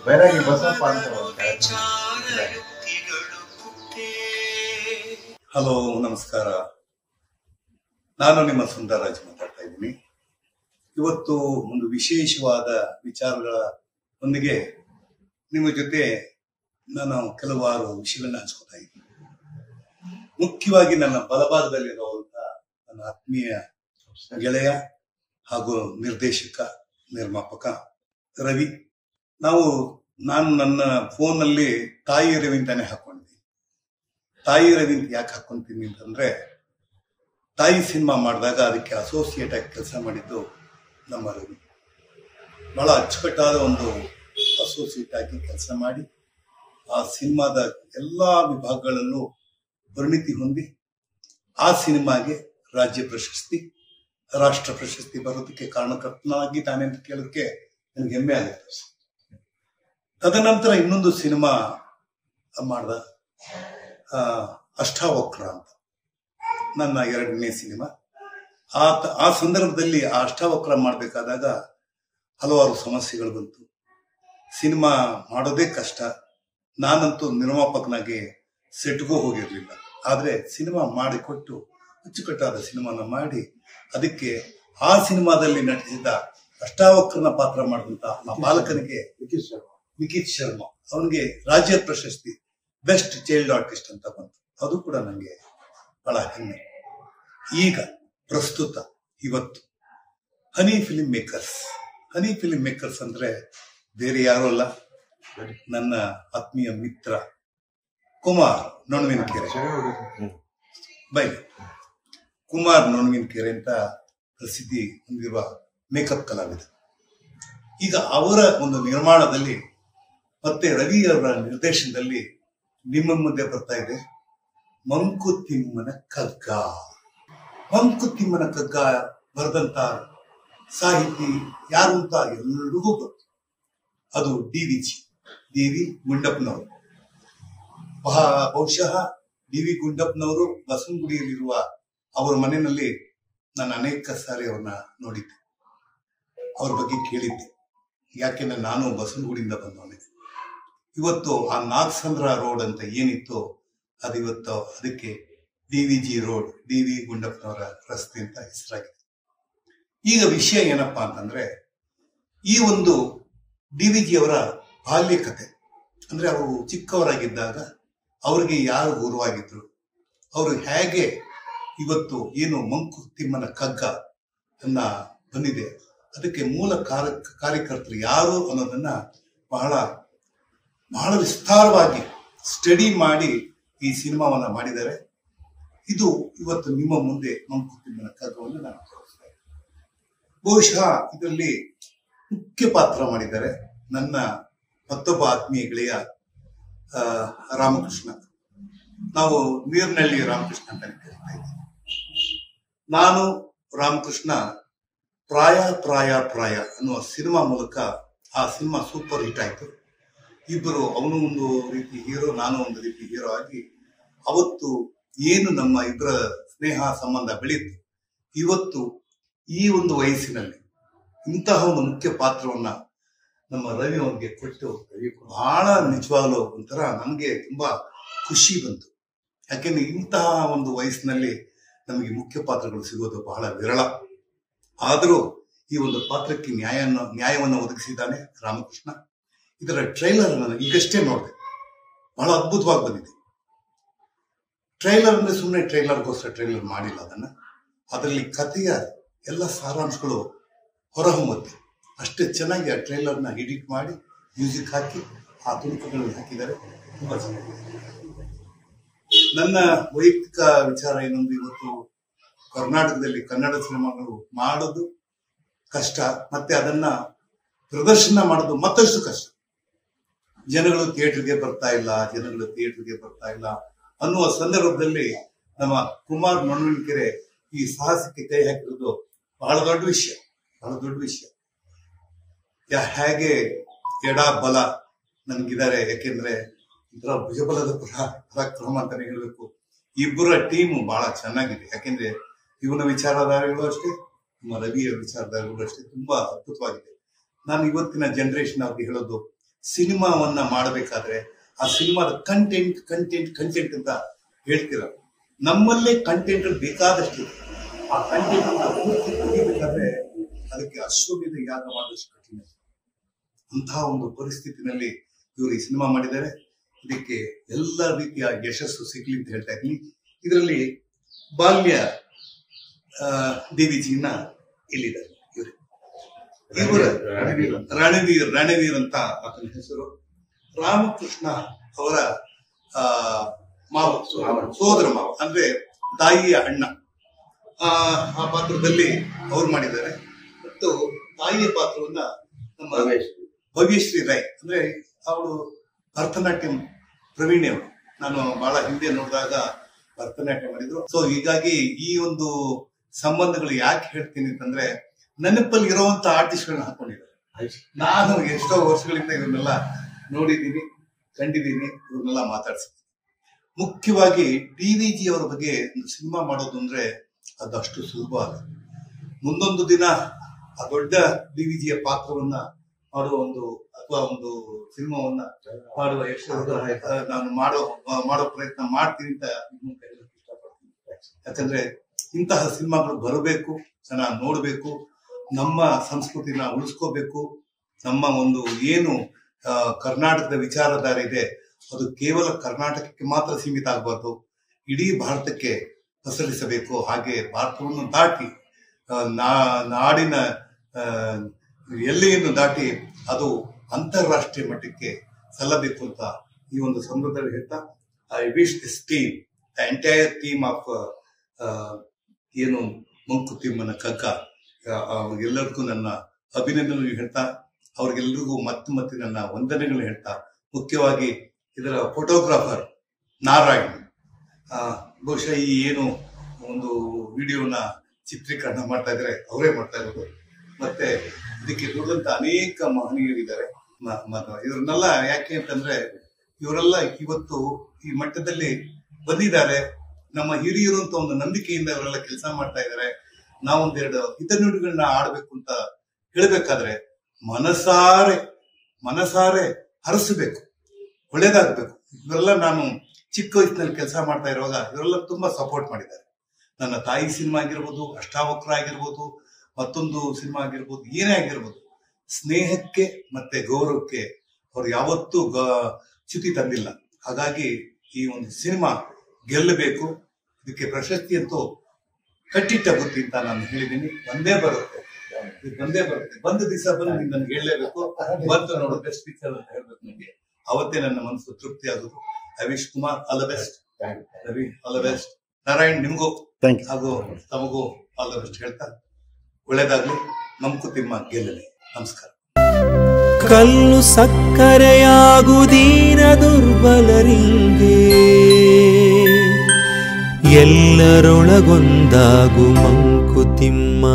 ಬೈರಾಗಿ ಬಸಪ್ಪ ಅಂತ. ಹಲೋ, ನಮಸ್ಕಾರ. ನಾನು ನಿಮ್ಮ ಸುಂದರರಾಜ್ ಮಾತಾಡ್ತಾ ಇದ್ದೀನಿ. ಇವತ್ತು ಒಂದು ವಿಶೇಷವಾದ ವಿಚಾರಗಳ ಒಂದಿಗೆ ನಿಮ್ಮ ಜೊತೆ ನಾನು ಕೆಲವಾರು ವಿಷಯಗಳನ್ನ ಹಂಚ್ಕೊತಾ ಇದ್ದೀನಿ. ಮುಖ್ಯವಾಗಿ ನನ್ನ ಬಲಭಾಗದಲ್ಲಿರುವಂತ ನನ್ನ ಆತ್ಮೀಯ ಗೆಳೆಯ ಹಾಗೂ ನಿರ್ದೇಶಕ, ನಿರ್ಮಾಪಕ ರವಿ. ನಾನು ನನ್ನ ಫೋನ್ನಲ್ಲಿ ತಾಯಿ ರವಿ ಅಂತಾನೆ ಹಾಕೊಂಡಿದ್ದೀನಿ. ತಾಯಿ ರವಿ ಅಂತ ಯಾಕೆ ಹಾಕೊಂತೀನಿ ಅಂತಂದ್ರೆ, ತಾಯಿ ಸಿನಿಮಾ ಮಾಡಿದಾಗ ಅದಕ್ಕೆ ಅಸೋಸಿಯೇಟ್ ಆಗಿ ಕೆಲಸ ಮಾಡಿದ್ದು ನಮ್ಮ ರವಿ. ಬಹಳ ಅಚ್ಚುಕಟ್ಟಾದ ಒಂದು ಅಸೋಸಿಯೇಟ್ ಆಗಿ ಕೆಲಸ ಮಾಡಿ ಆ ಸಿನಿಮಾದ ಎಲ್ಲಾ ವಿಭಾಗಗಳಲ್ಲೂ ಪರಿಣಿತಿ ಹೊಂದಿ ಆ ಸಿನಿಮಾಗೆ ರಾಜ್ಯ ಪ್ರಶಸ್ತಿ, ರಾಷ್ಟ್ರ ಪ್ರಶಸ್ತಿ ಬರೋದಕ್ಕೆ ಕಾರಣಕರ್ತನಾಗಿದ್ದಾನೆ ಅಂತ ಕೇಳೋದಕ್ಕೆ ನನಗೆ ಹೆಮ್ಮೆ ಆಗುತ್ತೆ. ತದನಂತರ ಇನ್ನೊಂದು ಸಿನಿಮಾ ಮಾಡ್ದ, ಅಷ್ಟಾವಕ್ರ ಅಂತ, ನನ್ನ 2ನೇ ಸಿನಿಮಾ. ಆ ಸಂದರ್ಭದಲ್ಲಿ ಆ ಅಷ್ಟಾವಕ್ರ ಮಾಡಬೇಕಾದಾಗ ಹಲವಾರು ಸಮಸ್ಯೆಗಳು ಬಂತು. ಸಿನಿಮಾ ಮಾಡೋದೇ ಕಷ್ಟ. ನಾನಂತೂ ನಿರ್ಮಾಪಕನಾಗಿ ಸೆಟ್ಗೂ ಹೋಗಿರ್ಲಿಲ್ಲ. ಆದ್ರೆ ಸಿನಿಮಾ ಮಾಡಿಕೊಟ್ಟು ಅಚ್ಚುಕಟ್ಟಾದ ಸಿನಿಮಾನ ಮಾಡಿ ಅದಕ್ಕೆ ಆ ಸಿನಿಮಾದಲ್ಲಿ ನಟಿಸಿದ ಅಷ್ಟಾವಕ್ರನ ಪಾತ್ರ ಮಾಡಿದಂತ ಆ ಬಾಲಕನಿಗೆ ವಿಕಿತ್ ಶರ್ಮಾ ಅವನಿಗೆ ರಾಜ್ಯ ಪ್ರಶಸ್ತಿ ಬೆಸ್ಟ್ ಚೈಲ್ಡ್ ಆರ್ಟಿಸ್ಟ್ ಅಂತ ಬಂತು. ಅದು ಕೂಡ ನನಗೆ ಬಹಳ ಹೆಮ್ಮೆ. ಈಗ ಪ್ರಸ್ತುತ ಇವತ್ತು ಹನಿ ಫಿಲ್ಮ್ ಮೇಕರ್ಸ್ ಅಂದ್ರೆ ಬೇರೆ ಯಾರು ಅಲ್ಲ, ನನ್ನ ಆತ್ಮೀಯ ಮಿತ್ರ ಕುಮಾರ್ ನೊಣವಿನಕೆರೆ ಅಂತ ಪ್ರಸಿದ್ಧಿ ಹೊಂದಿರುವ ಮೇಕಪ್ ಕಲಾವಿದ. ಈಗ ಅವರ ಒಂದು ನಿರ್ಮಾಣದಲ್ಲಿ ಮತ್ತೆ ರವಿ ಅವರ ನಿರ್ದೇಶನದಲ್ಲಿ ನಿಮ್ಮ ಮುಂದೆ ಬರ್ತಾ ಇದೆ ಮಂಕುತಿಮ್ಮನ ಕಗ್ಗ ಬರೆದಂತ ಸಾಹಿತಿ ಯಾರು ಅಂತ ಎಲ್ರಿಗೂ ಗೊತ್ತು. ಅದು ಡಿ.ವಿ. ಗುಂಡಪ್ಪನವರು. ಬಹುಶಃ ಡಿ.ವಿ. ಗುಂಡಪ್ಪನವರು ಬಸವನಗುಡಿಯಲ್ಲಿರುವ ಅವರ ಮನೆಯಲ್ಲಿ ನಾನು ಅನೇಕ ಸಾರಿ ಅವ್ರನ್ನ ನೋಡಿದ್ದೆ, ಅವ್ರ ಬಗ್ಗೆ ಕೇಳಿದ್ದೆ. ಯಾಕೆಂದ್ರೆ ನಾನು ಬಸವನಗುಡಿಯಿಂದ ಬಂದವನೇ. ಇವತ್ತು ಆ ನಾಗಸಂದ್ರ ರೋಡ್ ಅಂತ ಏನಿತ್ತು ಅದು ಇವತ್ತು ಅದಕ್ಕೆ ಡಿ.ವಿ.ಜಿ. Road, DV. ಗುಂಡಪ್ಪನವರ ರಸ್ತೆ ಅಂತ ಹೆಸರಾಗಿದೆ. ಈಗ ವಿಷಯ ಏನಪ್ಪಾ ಅಂತಂದ್ರೆ, ಈ ಒಂದು ಡಿ.ವಿ.ಜಿ. ಅವರ ಬಾಲ್ಯ ಕಥೆ, ಅಂದ್ರೆ ಅವರು ಚಿಕ್ಕವರಾಗಿದ್ದಾಗ ಅವ್ರಿಗೆ ಯಾರು ಗುರುವಾಗಿದ್ರು, ಅವರು ಹೇಗೆ ಇವತ್ತು ಏನು ಮಂಕುತಿಮ್ಮನ ಕಗ್ಗ ಅನ್ನ ಬಂದಿದೆ, ಅದಕ್ಕೆ ಮೂಲ ಕಾರ್ಯಕರ್ತರು ಯಾರು ಅನ್ನೋದನ್ನ ಬಹಳ ಬಹಳ ವಿಸ್ತಾರವಾಗಿ ಸ್ಟಡಿ ಮಾಡಿ ಈ ಸಿನಿಮಾವನ್ನ ಮಾಡಿದ್ದಾರೆ. ಇದು ಇವತ್ತು ನಿಮ್ಮ ಮುಂದೆ ಮಂಕುತಿಮ್ಮನ ಕಗ್ಗವನ್ನು ನಾನು ತೋರಿಸ್ತೇನೆ. ಬಹುಶಃ ಇದರಲ್ಲಿ ಮುಖ್ಯ ಪಾತ್ರ ಮಾಡಿದ್ದಾರೆ ನನ್ನ ಮತ್ತೊಬ್ಬ ಆತ್ಮೀಯ ಗೆಳೆಯ ರಾಮಕೃಷ್ಣ. ನಾವು ನೀರ್ನಳ್ಳಿ ರಾಮಕೃಷ್ಣ ಅಂತ ಕರೀತಾ ಇದ್ದೀವಿ. ನಾನು ರಾಮಕೃಷ್ಣ ಪ್ರಾಯ ಅನ್ನುವ ಸಿನಿಮಾ ಮೂಲಕ ಆ ಸಿನಿಮಾ ಸೂಪರ್ ಹಿಟ್ ಆಯ್ತು. ಇಬ್ಬರು, ಅವನು ಒಂದು ರೀತಿ ಹೀರೋ, ನಾನು ಒಂದು ರೀತಿ ಹೀರೋ ಆಗಿ ಅವತ್ತು ಏನು ನಮ್ಮ ಇಬ್ಬರ ಸ್ನೇಹ ಸಂಬಂಧ ಬೆಳೀತು, ಇವತ್ತು ಈ ಒಂದು ವಯಸ್ಸಿನಲ್ಲಿ ಇಂತಹ ಒಂದು ಮುಖ್ಯ ಪಾತ್ರವನ್ನ ನಮ್ಮ ರವಿ ಅವರಿಗೆ ಕೊಟ್ಟು ಬಹಳ ನಿಜವಾಗ್ಲೂ ಒಂಥರ ನನಗೆ ತುಂಬಾ ಖುಷಿ ಬಂತು. ಯಾಕೆಂದ್ರೆ ಇಂತಹ ಒಂದು ವಯಸ್ಸಿನಲ್ಲಿ ನಮಗೆ ಮುಖ್ಯ ಪಾತ್ರಗಳು ಸಿಗೋದು ಬಹಳ ವಿರಳ. ಆದರೂ ಈ ಒಂದು ಪಾತ್ರಕ್ಕೆ ನ್ಯಾಯವನ್ನು ಒದಗಿಸಿದ್ದಾನೆ ರಾಮಕೃಷ್ಣ. ಇದರ ಟ್ರೈಲರ್ ನಾನು ಈಗಷ್ಟೇ ನೋಡಿದೆ, ಬಹಳ ಅದ್ಭುತವಾಗಿ ಬಂದಿದೆ. ಟ್ರೈಲರ್ ಅಂದ್ರೆ ಸುಮ್ಮನೆ ಟ್ರೈಲರ್ಗೋಸ್ಕರ ಟ್ರೈಲರ್ ಮಾಡಿಲ್ಲ ಅದರಲ್ಲಿ ಕಥೆಯ ಎಲ್ಲ ಸಾರಾಂಶಗಳು ಹೊರಹೊಮ್ಮುತ್ತೆ. ಅಷ್ಟೇ ಚೆನ್ನಾಗಿ ಆ ಟ್ರೈಲರ್ನ ಎಡಿಟ್ ಮಾಡಿ ಮ್ಯೂಸಿಕ್ ಹಾಕಿ ಆ ತುಣುಕುಗಳನ್ನು ಹಾಕಿದ್ದಾರೆ. ತುಂಬಾ ಚೆನ್ನಾಗಿದೆ. ನನ್ನ ವೈಯಕ್ತಿಕ ವಿಚಾರ ಏನೊಂದು, ಇವತ್ತು ಕರ್ನಾಟಕದಲ್ಲಿ ಕನ್ನಡ ಸಿನಿಮಾಗಳು ಮಾಡೋದು ಕಷ್ಟ, ಮತ್ತೆ ಅದನ್ನ ಪ್ರದರ್ಶನ ಮಾಡೋದು ಮತ್ತಷ್ಟು ಕಷ್ಟ. ಜನಗಳು ಥಿಯೇಟರ್ಗೆ ಬರ್ತಾ ಇಲ್ಲ ಅನ್ನುವ ಸಂದರ್ಭದಲ್ಲಿ ನಮ್ಮ ಕುಮಾರ್ ನೊಣವಿನಕೆರೆ ಈ ಸಾಹಸಕ್ಕೆ ಕೈ ಹಾಕಿರೋದು ಬಹಳ ದೊಡ್ಡ ವಿಷಯ. ಹೇಗೆ ಎಡ ಬಲ ನನ್ಗಿದ್ದಾರೆ, ಯಾಕೆಂದ್ರೆ ಇದರ ಭುಜಬಲದ ಪರಾಕ್ರಮ ಅಂತಾನೆ ಹೇಳ್ಬೇಕು. ಇಬ್ಬರ ಟೀಮು ಬಹಳ ಚೆನ್ನಾಗಿದೆ. ಯಾಕೆಂದ್ರೆ ಇವನ ವಿಚಾರಧಾರೆಗಳು ಅಷ್ಟೇ, ನಮ್ಮ ರವಿಯ ವಿಚಾರಧಾರೆಗಳು ಅಷ್ಟೇ ತುಂಬಾ ಅದ್ಭುತವಾಗಿದೆ. ನಾನು ಇವತ್ತಿನ ಜನರೇಷನ್ ಅವ್ರಿಗೆ ಹೇಳೋದು, ಸಿನಿಮಾವನ್ನ ಮಾಡಬೇಕಾದ್ರೆ ಆ ಸಿನಿಮಾದ ಕಂಟೆಂಟ್ ಅಂತ ಹೇಳ್ತೀರ. ನಮ್ಮಲ್ಲೇ ಕಂಟೆಂಟ್ ಬೇಕಾದಷ್ಟು. ಆ ಕಂಟೆಂಟ್ ಪೂರ್ತಿ ತೆಗಿಬೇಕಾದ್ರೆ ಅದಕ್ಕೆ ಅಶ್ವಮೇಧ ಯಾಗ ಮಾಡೋಷ್ಟು ಕಠಿಣ. ಅಂತಹ ಒಂದು ಪರಿಸ್ಥಿತಿನಲ್ಲಿ ಇವರು ಈ ಸಿನಿಮಾ ಮಾಡಿದ್ದಾರೆ. ಇದಕ್ಕೆ ಎಲ್ಲ ರೀತಿಯ ಯಶಸ್ಸು ಸಿಗ್ಲಿ ಅಂತ ಹೇಳ್ತಾ ಇದ್ದೀನಿ. ಇದರಲ್ಲಿ ಬಾಲ್ಯ ದೇವಿಜಿನ ಇಲ್ಲಿದ್ದಾರೆ. ಇವರ ರಣವೀರ್ ಅಂತ ಆತನ ಹೆಸರು. ರಾಮಕೃಷ್ಣ ಅವರ ಸೋದರ ಮಾವ, ಅಂದ್ರೆ ತಾಯಿಯ ಅಣ್ಣ. ಆ ಪಾತ್ರದಲ್ಲಿ ಅವ್ರು ಮಾಡಿದ್ದಾರೆ. ಮತ್ತು ತಾಯಿಯ ಪಾತ್ರವನ್ನ ನಮ್ಮ ಭವ್ಯಶ್ರೀ ರೈ, ಅಂದ್ರೆ ಅವಳು ಭರತನಾಟ್ಯಂ ಪ್ರವೀಣ್ಯವರು. ನಾನು ಬಹಳ ಹಿಂದೆ ನೋಡಿದಾಗ ಭರತನಾಟ್ಯ ಮಾಡಿದ್ರು. ಸೊ ಹೀಗಾಗಿ ಈ ಒಂದು ಸಂಬಂಧಗಳು ಯಾಕೆ ಹೇಳ್ತೀನಿ ಅಂತಂದ್ರೆ, ನೆನಪಲ್ಲಿ ಇರುವಂತ ಆರ್ಟಿಸ್ಟ್ಗಳನ್ನ ಹಾಕೊಂಡಿದ್ದಾರೆ. ನಾನು ಎಷ್ಟೋ ವರ್ಷಗಳಿಂದ ಇವ್ರನ್ನೆಲ್ಲ ನೋಡಿದ್ದೀನಿ, ಕಂಡಿದ್ದೀನಿ, ಇವ್ರನ್ನೆಲ್ಲ ಮಾತಾಡ್ಸಿದ್ದೀನಿ. ಮುಖ್ಯವಾಗಿ DVG ಅವರ ಬಗ್ಗೆ ಒಂದು ಸಿನಿಮಾ ಮಾಡೋದು ಅಂದ್ರೆ ಅದಷ್ಟು ಸುಲಭ ಅಲ್ಲ. ಮುಂದೊಂದು ದಿನ ಆ ದೊಡ್ಡ DVGಯ ಪಾತ್ರವನ್ನ ಮಾಡುವ ಅಥವಾ ಒಂದು ಸಿನಿಮಾವನ್ನ ಮಾಡುವ ನಾನು ಮಾಡೋ ಪ್ರಯತ್ನ ಮಾಡ್ತೀನಿ ಅಂತ ಇಷ್ಟಪಡ್ತೀನಿ. ಯಾಕಂದ್ರೆ ಇಂತಹ ಸಿನಿಮಾಗಳು ಬರಬೇಕು, ಜನ ನೋಡ್ಬೇಕು, ನಮ್ಮ ಸಂಸ್ಕೃತಿನ ಉಳಿಸ್ಕೋಬೇಕು. ನಮ್ಮ ಒಂದು ಏನು ಕರ್ನಾಟಕದ ವಿಚಾರಧಾರೆ ಇದೆ ಅದು ಕೇವಲ ಕರ್ನಾಟಕಕ್ಕೆ ಮಾತ್ರ ಸೀಮಿತ ಆಗಬಾರ್ದು, ಇಡೀ ಭಾರತಕ್ಕೆ ಪಸರಿಸಬೇಕು. ಹಾಗೆ ಭಾರತವನ್ನು ದಾಟಿ ನಾಡಿನ ಎಲ್ಲೆಯನ್ನು ದಾಟಿ ಅದು ಅಂತಾರಾಷ್ಟ್ರೀಯ ಮಟ್ಟಕ್ಕೆ ಸಲ್ಲಬೇಕು ಅಂತ ಈ ಒಂದು ಸಂದರ್ಭದಲ್ಲಿ ಹೇಳ್ತಾ, I wish this team, the entire team of ಏನು ಮಂಕುತಿಮ್ಮನ ಕಗ್ಗ, ಎಲ್ಲರಿಗೂ ನನ್ನ ಅಭಿನಂದನೆ ಹೇಳ್ತಾ, ಅವ್ರಿಗೆಲ್ಲರಿಗೂ ಮತ್ತೆ ನನ್ನ ವಂದನೆಗಳು ಹೇಳ್ತಾ, ಮುಖ್ಯವಾಗಿ ಇದರ ಫೋಟೋಗ್ರಾಫರ್ ನಾರಾಯಣ್, ಬಹುಶಃ ಈ ಏನು ಒಂದು ವಿಡಿಯೋನ ಚಿತ್ರೀಕರಣ ಮಾಡ್ತಾ ಇದ್ದಾರೆ ಅವರೇ ಮಾಡ್ತಾ ಇರೋದು. ಮತ್ತೆ ಇದಕ್ಕೆ ದುಡಿದಂತ ಅನೇಕ ಮಹನೀಯರಿದ್ದಾರೆ. ಇವ್ರನ್ನೆಲ್ಲ ಯಾಕೆ ಅಂತಂದ್ರೆ, ಇವರೆಲ್ಲ ಇವತ್ತು ಈ ಮಟ್ಟದಲ್ಲಿ ಬಂದಿದ್ದಾರೆ. ನಮ್ಮ ಹಿರಿಯರು ಅಂತ ಒಂದು ನಂಬಿಕೆಯಿಂದ ಇವರೆಲ್ಲ ಕೆಲಸ ಮಾಡ್ತಾ ಇದ್ದಾರೆ. ನಾವೊಂದೆರಡು ಹಿತನುಡಿಗಳನ್ನ ಆಡ್ಬೇಕು ಅಂತ ಹೇಳ್ಬೇಕಾದ್ರೆ ಮನಸಾರೆ ಹರಸಬೇಕು, ಒಳ್ಳೇದಾಗ್ಬೇಕು. ಇವರೆಲ್ಲ ನಾನು ಚಿಕ್ಕ ವಯಸ್ಸಿನಲ್ಲಿ ಕೆಲಸ ಮಾಡ್ತಾ ಇರುವಾಗ ಇವರೆಲ್ಲ ತುಂಬಾ ಸಪೋರ್ಟ್ ಮಾಡಿದ್ದಾರೆ. ನನ್ನ ತಾಯಿ ಸಿನಿಮಾ ಆಗಿರ್ಬೋದು, ಅಷ್ಟಾವಕ್ರ ಆಗಿರ್ಬೋದು, ಮತ್ತೊಂದು ಸಿನಿಮಾ ಆಗಿರ್ಬೋದು, ಏನೇ ಆಗಿರ್ಬೋದು, ಸ್ನೇಹಕ್ಕೆ ಮತ್ತೆ ಗೌರವಕ್ಕೆ ಅವ್ರು ಯಾವತ್ತೂ ಚ್ಯುತಿ ತಂದಿಲ್ಲ. ಹಾಗಾಗಿ ಈ ಒಂದು ಸಿನಿಮಾ ಗೆಲ್ಲಬೇಕು. ಇದಕ್ಕೆ ಪ್ರಶಸ್ತಿ ಅಂತೂ ಕಟ್ಟಿಟ್ಟ ಬುತ್ತಿ ಅಂತ ನಾನು ಹೇಳಿದ್ದೀನಿ. ಬಂದೇ ಬರುತ್ತೆ. ಬಂದ ದಿವಸ ಬಂದು ನನ್ಗೆ ಹೇಳಲೇಬೇಕು. ಬಂತು ನೋಡು ಬೆಸ್ಟ್ ಪಿಕ್ಚರ್ ಅಂತ ಹೇಳ್ಬೇಕು ನನಗೆ. ಅವತ್ತೇ ನನ್ನ ಮನಸ್ಸು ತೃಪ್ತಿ ಆಗೋದು. I wish Kumar all the best, Ravi all the best, Narayan ನಿಮ್ಗೂ ಹಾಗೂ ತಮಗೂ ಆಲ್ ದ ಬೆಸ್ಟ್ ಹೇಳ್ತಾ ಒಳ್ಳೇದಾಗ್ಲಿ. ಮಂಕುತಿಮ್ಮ ಗೆಲ್ಲಲಿ. ನಮಸ್ಕಾರ. ಕಲ್ಲು ಸಕ್ಕರೆಯಾಗುದೀನ ದುರ್ಬಲರಿಂಗೆ, ಎಲ್ಲರೊಳಗೊಂದಾಗು ಮಂಕುತಿಮ್ಮ.